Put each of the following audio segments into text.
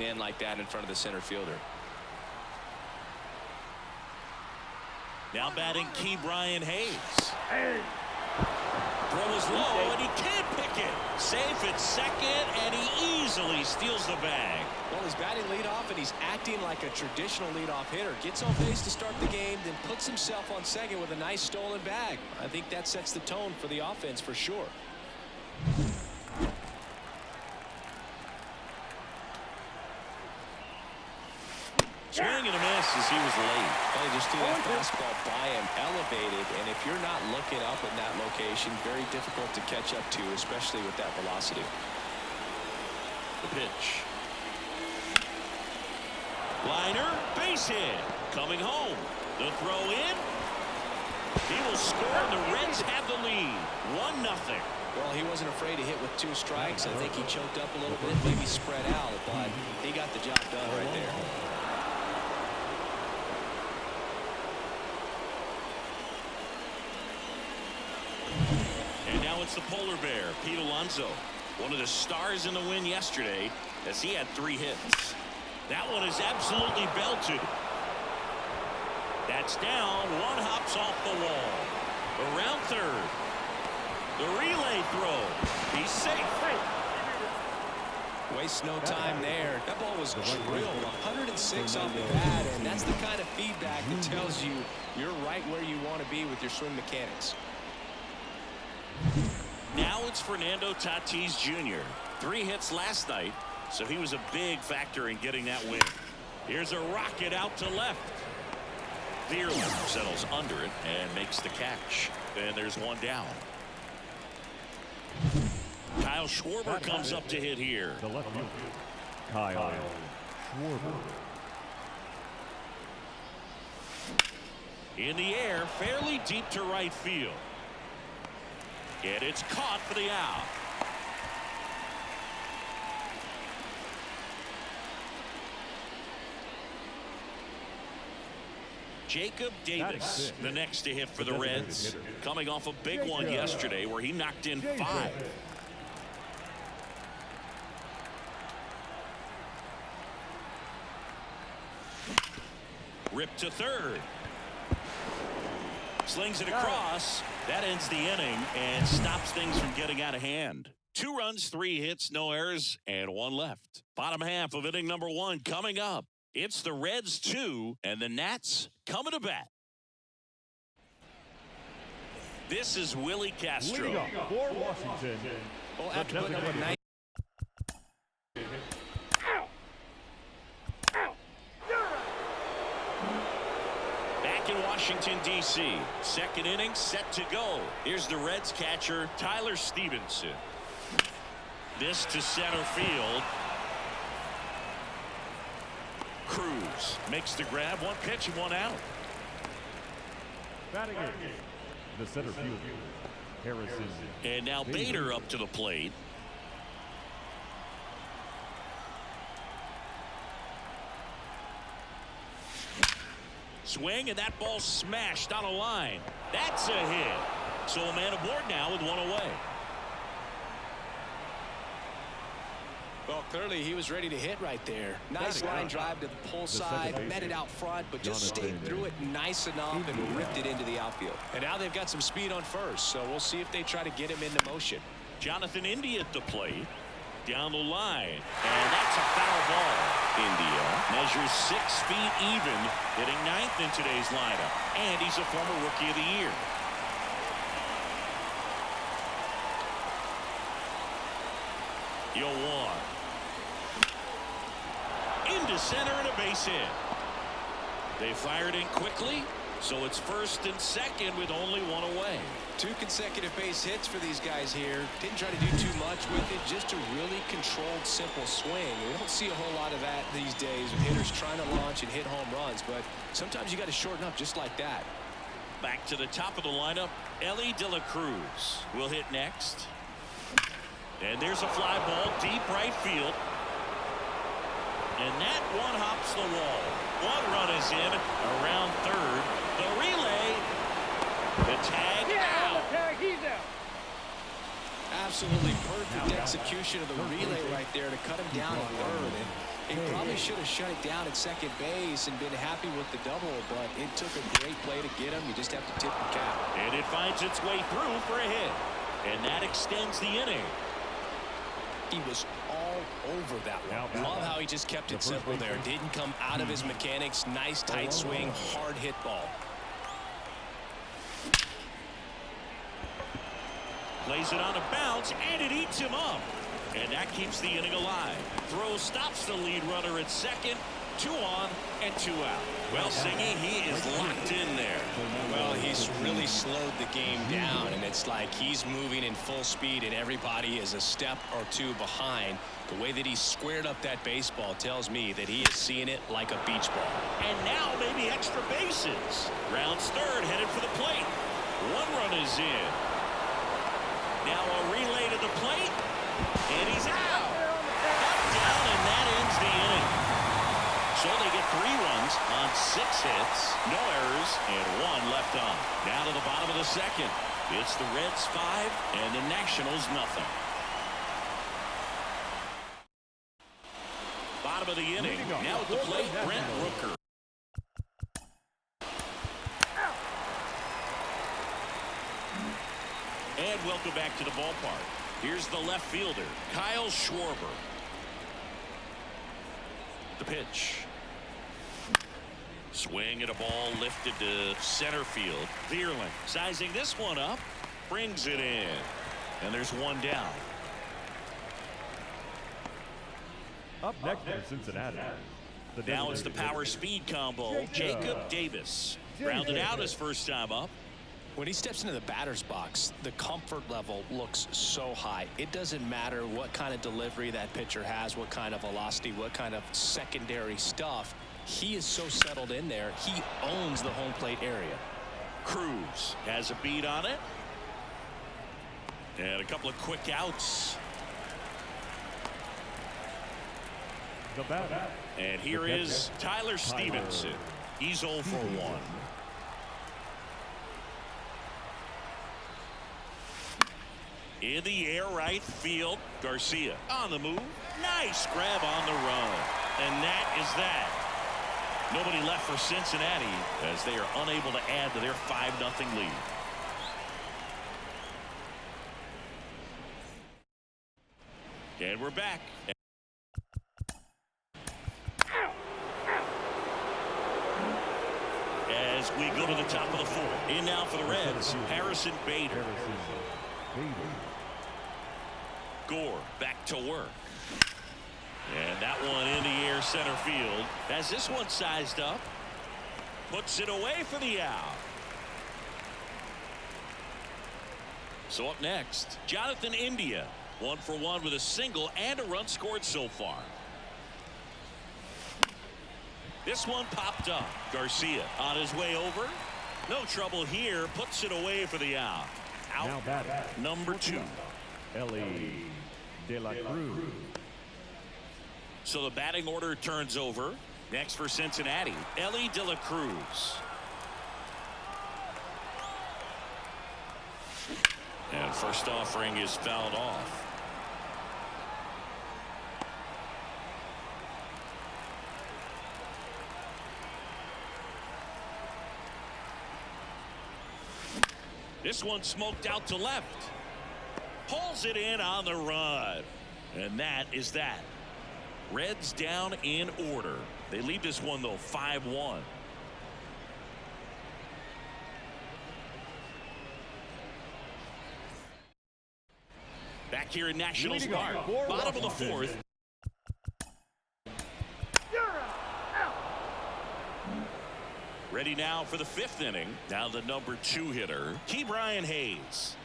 in like that in front of the center fielder. Now batting Ke'Bryan Hayes. Throw is low, and he can't pick it. Safe at second, and he easily steals the bag. Well, he's batting leadoff, and he's acting like a traditional leadoff hitter. Gets on base to start the game, then puts himself on second with a nice stolen bag. I think that sets the tone for the offense for sure. Swing and a miss as he was late. Well, he just threw that fastball by him, elevated, and if you're not looking up in that location, very difficult to catch up to, especially with that velocity. The pitch. Liner, base hit. Coming home. The throw in. He will score, and the Reds have the lead. 1-0. Well, he wasn't afraid to hit with 2 strikes. I think he choked up a little bit, maybe spread out, but he got the job done right there. And now it's the polar bear, Pete Alonso. One of the stars in the win yesterday as he had 3 hits. That one is absolutely belted. That's down. One hops off the wall. Around third. The relay throw. He's safe. Waste no time there. That ball was drilled 106 off the bat, and that's the kind of feedback that tells you you're right where you want to be with your swing mechanics. Now it's Fernando Tatis Jr. 3 hits last night, so he was a big factor in getting that win. Here's a rocket out to left. Thierlin settles under it and makes the catch. And there's one down. Kyle Schwarber comes up to hit here. The left fielder, Kyle Schwarber. In the air, fairly deep to right field. And it's caught for the out. Jacob Davis, the next to hit for the Reds, coming off a big one yesterday where he knocked in 5. Ripped to third. Slings it across. That ends the inning and stops things from getting out of hand. 2 runs, 3 hits, no errors, and 1 left. Bottom half of inning number 1 coming up. It's the Reds 2 and the Nats coming to bat. This is Willie Castro. Leading off for Washington. Well, after putting up a nice in Washington, D.C. Second inning set to go. Here's the Reds catcher, Tyler Stevenson. This to center field. Cruz makes the grab. 1 pitch and 1 out. Batting in the center fielder, Harrison. And now Bader up to the plate. Swing, and that ball smashed on a line. That's a hit. So a man aboard now with 1 away. Well, clearly he was ready to hit right there. Nice line drive to the pull side, met it out front, but just stayed through it nice enough and ripped it into the outfield. And now they've got some speed on first, so we'll see if they try to get him into motion. Jonathan India at the plate. Down the line, and that's a foul ball. India measures 6 feet even, hitting 9th in today's lineup, and he's a former Rookie of the Year. Yoan into center and a base hit. They fired in quickly, so it's first and second with only 1 away. 2 consecutive base hits for these guys here. Didn't try to do too much with it, just a really controlled, simple swing. We don't see a whole lot of that these days with hitters trying to launch and hit home runs, but sometimes you got to shorten up just like that. Back to the top of the lineup, Elly De La Cruz will hit next. And there's a fly ball deep right field. And that one hops the wall. 1 run is in around third. The relay. The tag out. He's out. Absolutely perfect execution of the relay right there to cut him down at third. And He probably should have shut it down at second base and been happy with the double, but it took a great play to get him. You just have to tip the cap. And it finds its way through for a hit. And that extends the inning. He was all over that one. Love how he just kept it simple there. Didn't come out of his mechanics. Nice tight swing, hard hit ball. Plays it on a bounce, and it eats him up. And that keeps the inning alive. Throw stops the lead runner at second. 2 on and 2 out. Well, Singy, he is locked in there. Well, he's really slowed the game down, and it's like he's moving in full speed, and everybody is a step or 2 behind. The way that he squared up that baseball tells me that he is seeing it like a beach ball. And now maybe extra bases. Rounds third, headed for the plate. 1 run is in. Now a relay to the plate, and he's out. Down, and that ends the inning. So they get 3 runs on 6 hits, no errors, and 1 left on. Now to the bottom of the second. It's the Reds 5 and the Nationals nothing. Bottom of the inning. Now at the plate, Brent Rooker. And welcome back to the ballpark. Here's the left fielder, Kyle Schwarber. The pitch. Swing at a ball lifted to center field. Vierling sizing this one up, brings it in, and there's 1 down. Up next for Cincinnati. Now it's the power speed combo. Jacob Davis grounded out his first time up. When he steps into the batter's box, the comfort level looks so high. It doesn't matter what kind of delivery that pitcher has, what kind of velocity, what kind of secondary stuff. He is so settled in there. He owns the home plate area. Cruz has a beat on it. And a couple of quick outs. The batter. And here is Tyler Stevenson. He's 0 for 1. In the air right field, Garcia on the move. Nice grab on the run. And that is that. Nobody left for Cincinnati as they are unable to add to their 5-0 lead. And we're back. As we go to the top of the 4th. In now for the Reds, Harrison Bader. Gore back to work. And that one in the air center field. Has this one sized up. Puts it away for the out. So up next, Jonathan India. 1 for 1 with a single and a run scored so far. This one popped up. Garcia on his way over. No trouble here. Puts it away for the out. Out number 2. Elly De La Cruz. So the batting order turns over. Next for Cincinnati, Elly De La Cruz. And first offering is fouled off. This one smoked out to left. Pulls it in on the run. And that is that. Reds down in order. They lead this one, though, 5-1. Back here in Nationals Park. Bottom of the 4th. Ready now for the 5th inning. Now the number 2 hitter, Ke'Bryan Hayes.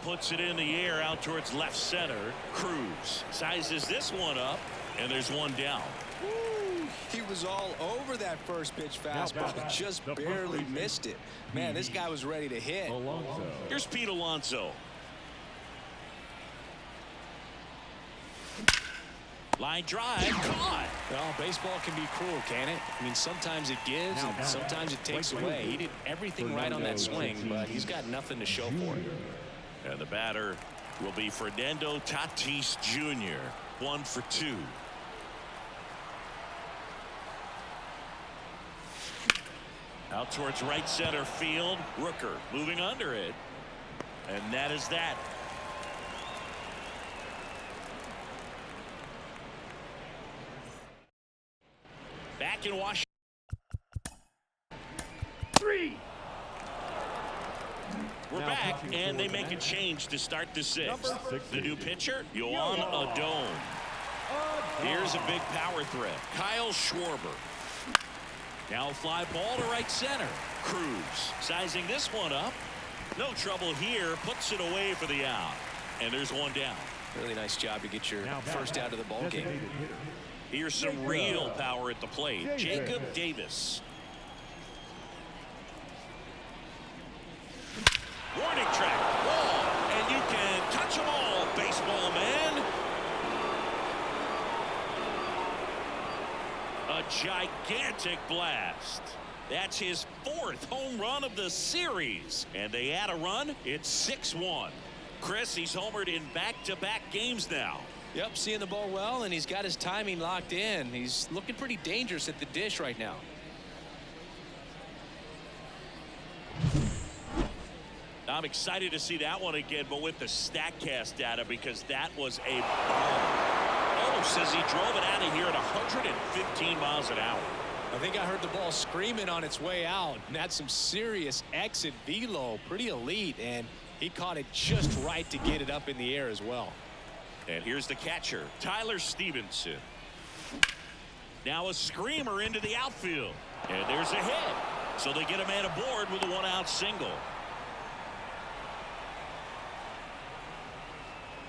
Puts it in the air out towards left center. Cruz sizes this one up, and there's 1 down. Woo, he was all over that first pitch fastball, just barely missed it. Man, this guy was ready to hit. Alonso. Here's Pete Alonso. Line drive, caught. Well, baseball can be cruel, can it? I mean, sometimes it gives and sometimes it takes away. He did everything right on that swing, but he's got nothing to show for it. And the batter will be Fernando Tatis Jr. 1 for 2. Out towards right center field. Rooker moving under it. And that is that. Back in Washington. 3. We're back, and they make a change to start the 6th. The new pitcher, Yohan Adon. Here's a big power threat. Kyle Schwarber. Now a fly ball to right center. Cruz sizing this one up. No trouble here. Puts it away for the out. And there's one down. Really nice job to get your first out of the ball game. Here's some real power at the plate. Jacob Davis. Warning track. Ball. And you can touch them all, baseball man. A gigantic blast. That's his 4th home run of the series. And they add a run. It's 6-1. Chris, he's homered in back-to-back games now. Yep, seeing the ball well, and he's got his timing locked in. He's looking pretty dangerous at the dish right now. I'm excited to see that one again, but with the StatCast data, because that was a bomb. Oh, says he drove it out of here at 115 miles an hour. I think I heard the ball screaming on its way out, and that's some serious exit velo, pretty elite, and he caught it just right to get it up in the air as well. And here's the catcher, Tyler Stevenson. Now a screamer into the outfield, and there's a hit. So they get a man aboard with a 1-out single.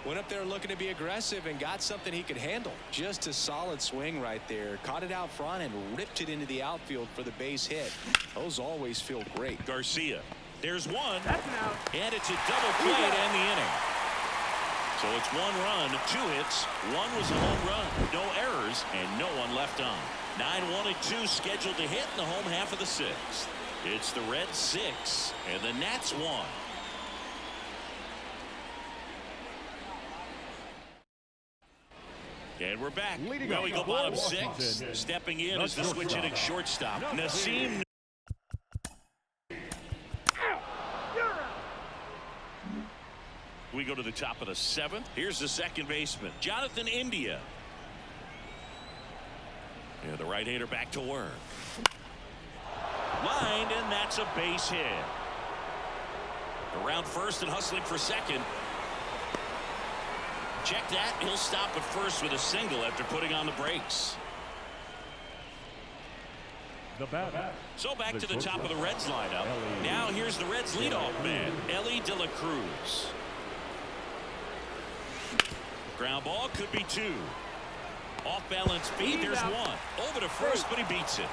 Went up there looking to be aggressive and got something he could handle. Just a solid swing right there. Caught it out front and ripped it into the outfield for the base hit. Those always feel great. Garcia. There's one. That's an out. And it's a double play to end the inning. So it's 1 run, 2 hits. 1 was a home run. No errors and no one left on. 9-1-2 scheduled to hit in the home half of the 6th. It's the Reds 6 and the Nats 1. And we're back. Well, we go bottom 6. Stepping in is the switch hitting shortstop, Nasim. We go to the top of the 7th. Here's the second baseman, Jonathan India. And the right-hander back to work. Lined, and that's a base hit. Around first and hustling for second. Check that. He'll stop at first with a single after putting on the brakes. So back to the top of the Reds lineup. Now here's the Reds leadoff man, Elly De La Cruz. Ground ball could be 2. Off balance speed. There's 1. Over to first, but he beats it.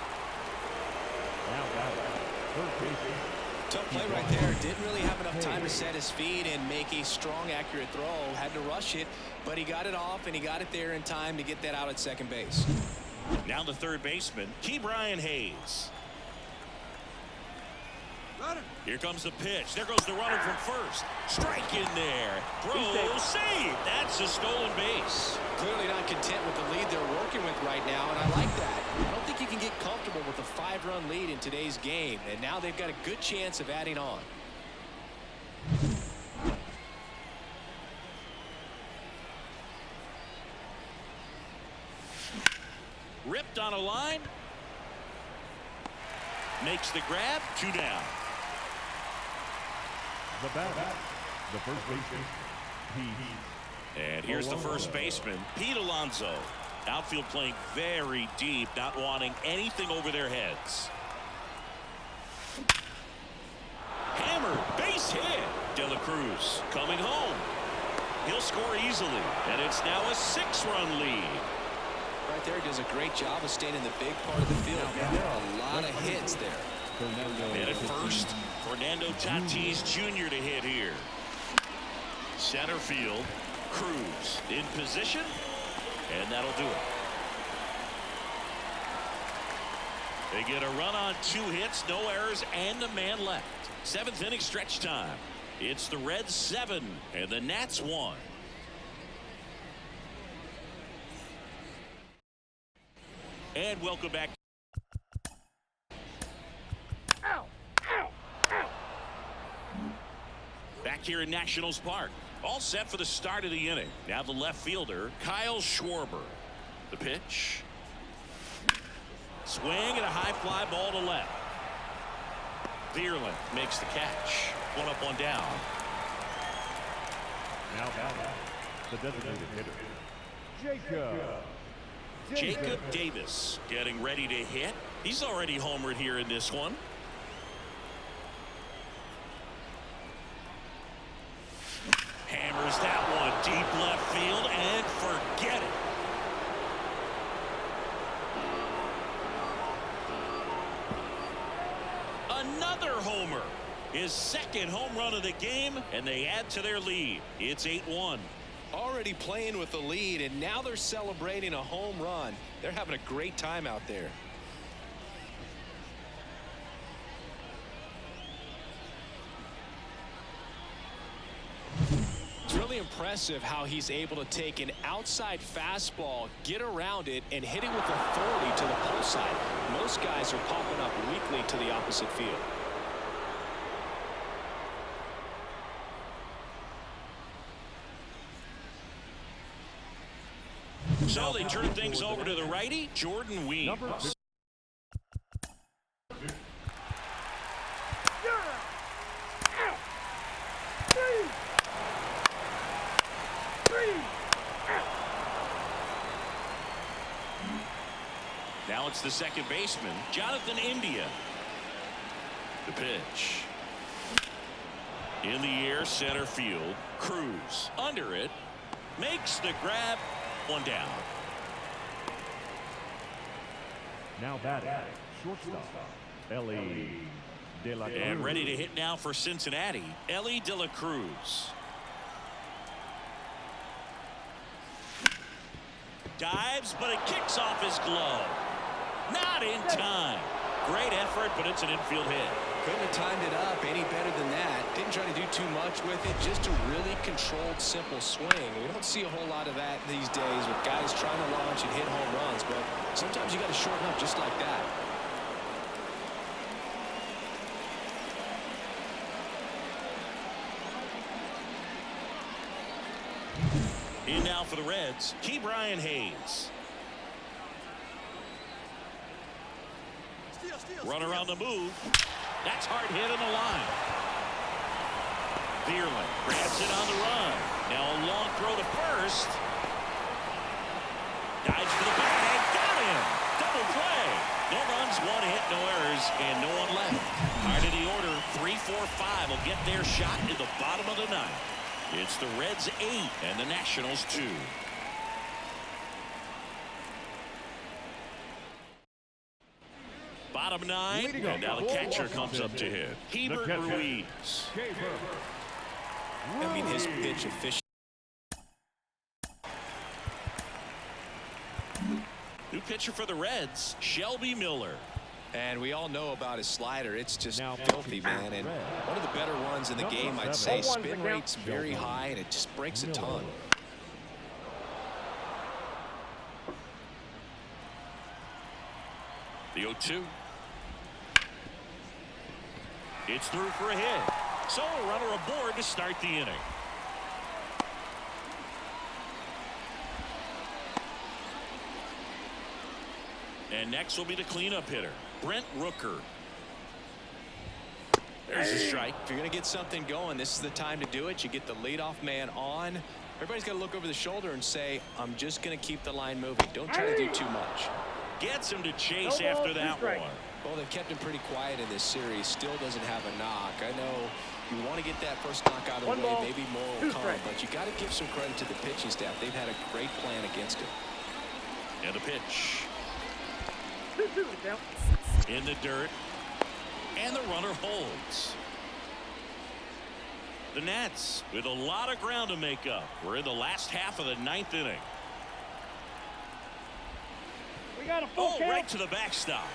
Tough play right there. Didn't really have enough time to set his feet and make a strong, accurate throw. Had to rush it, but he got it off, and he got it there in time to get that out at second base. Now the third baseman, Ke'Bryan Hayes. Here comes the pitch. There goes the runner from first. Strike in there. Throw, save. That's a stolen base. Clearly not content with the lead they're working with right now, and I like that. I don't think you can get comfortable with a 5-run lead in today's game, and now they've got a good chance of adding on. Ripped on a line. Makes the grab. 2 down. The first baseman, Pete. And here's the first baseman, Pete Alonso. Outfield playing very deep, not wanting anything over their heads. Hammered, base hit. De La Cruz coming home. He'll score easily, and it's now a 6-run lead. Right there, does a great job of staying in the big part of the field. There are a lot of hits there. And at first, Fernando Tatis Jr. to hit here. Center field, Cruz in position, and that'll do it. They get a run on 2 hits, no errors, and a man left. 7th inning stretch time. It's the Reds 7 and the Nats 1. And welcome back. back here in Nationals Park. All set for the start of the inning. Now the left fielder, Kyle Schwarber. The pitch. Swing and a high fly ball to left. Vierling makes the catch. One up, one down. Now the designated hitter, Jacob Davis getting ready to hit. He's already homered here in this one. Hammers that one deep left field and forget it. Another homer. His second home run of the game, and they add to their lead. It's 8-1. Already playing with the lead, and now they're celebrating a home run. They're having a great time out there. It's really impressive how he's able to take an outside fastball, get around it, and hit it with authority to the pull side. Most guys are popping up weakly to the opposite field. So they turn things over to the righty, Jordan Weems. Now it's the second baseman, Jonathan India. The pitch. In the air, center field. Cruz under it. Makes the grab. One down. Now batting, shortstop, Ellie De La Cruz. And ready to hit now for Cincinnati, Ellie De La Cruz. Dives, but it kicks off his glove. Not in time. Great effort, but it's an infield hit. Couldn't have timed it up any better than that. Didn't try to do too much with it. Just a really controlled, simple swing. We don't see a whole lot of that these days with guys trying to launch and hit home runs, but sometimes you got to shorten up just like that. In now for the Reds, Ke'Bryan Hayes. Runner on the move. That's hard hit on the line. Vierling grabs it on the run. Now a long throw to first. Dives for the bag. Got him. Double play. No runs, one hit, no errors, and no one left. Part of the order, 3-4-5 will get their shot in the bottom of the ninth. It's the Reds 8 and the Nationals 2. Bottom 9, and now the catcher comes up to hit. Keibert Ruiz. I mean, his pitch efficiency. New pitcher for the Reds, Shelby Miller. And we all know about his slider. It's just filthy, man. And one of the better ones in the game, I'd say. Spin rate's very high, and it just breaks a ton. The 0-2. It's through for a hit. So a runner aboard to start the inning. And next will be the cleanup hitter, Brent Rooker. There's a strike. If you're going to get something going, this is the time to do it. You get the leadoff man on. Everybody's got to look over the shoulder and say, I'm just going to keep the line moving. Don't try to do too much. Gets him to chase after that one. Well, they've kept him pretty quiet in this series. Still doesn't have a knock. I know you want to get that first knock out of the way. Maybe more will come, but you got to give some credit to the pitching staff. They've had a great plan against him. And the pitch. In the dirt. And the runner holds. The Nats with a lot of ground to make up. We're in the last half of the ninth inning. We got a full count. Right to the backstop.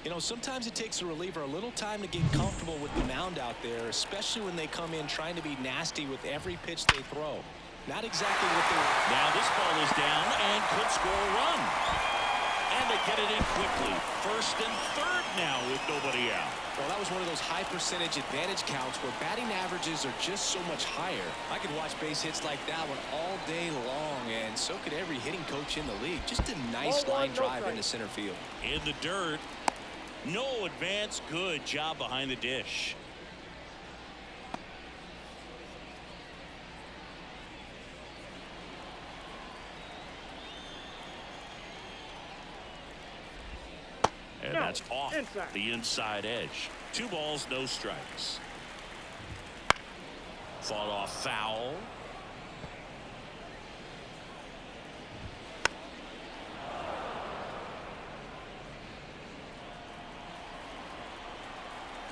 You know, sometimes it takes a reliever a little time to get comfortable with the mound out there, especially when they come in trying to be nasty with every pitch they throw. Not exactly what they were. Now this ball is down and could score a run. And they get it in quickly. First and third now with nobody out. Well, that was one of those high percentage advantage counts where batting averages are just so much higher. I could watch base hits like that one all day long, and so could every hitting coach in the league. Just a nice line drive into center field. In the dirt. No advance. Good job behind the dish. And that's off the inside edge. 2 balls, no strikes. Fought off foul.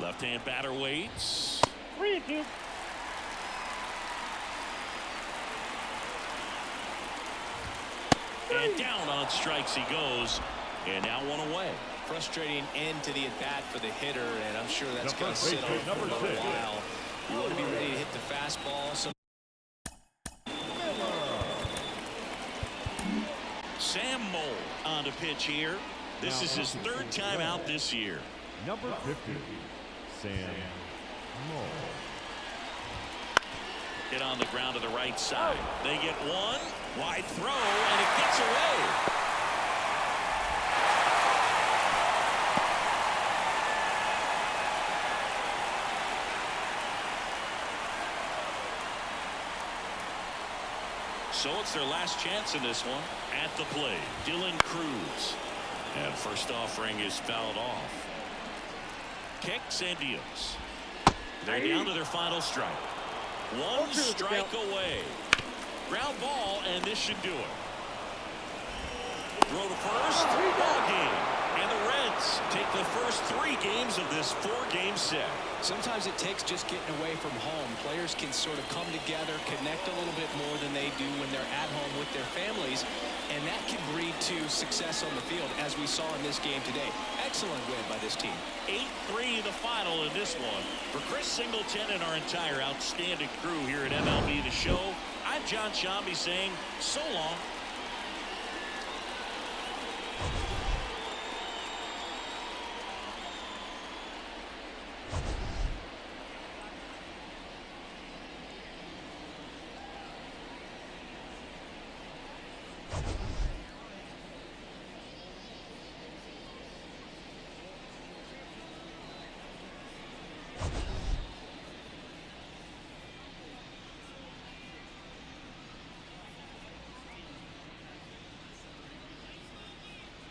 Left-hand batter waits. 3-2. And down on strikes he goes. And now 1 away. Frustrating end to the at-bat for the hitter, and I'm sure that's going to sit on for a little while. You want to be ready to hit the fastball. Sam Moll on to pitch here. This is his 3rd time out this year. Number 50, Sam Moll. Hit on the ground to the right side. They get one. Wide throw, and it gets away. So it's their last chance in this one. At the plate, Dylan Cruz. And first offering is fouled off. Kicks and deals. They're down to their final strike. 1 strike away. Ground ball, and this should do it. Throw to first. Ball game. And the Reds take the first 3 games of this 4-game set. Sometimes it takes just getting away from home. Players can sort of come together, connect a little bit more than they do when they're at home with their families, and that can breed to success on the field, as we saw in this game today. Excellent win by this team. 8-3 the final in this one. For Chris Singleton and our entire outstanding crew here at MLB The Show, I'm John Shambi saying so long.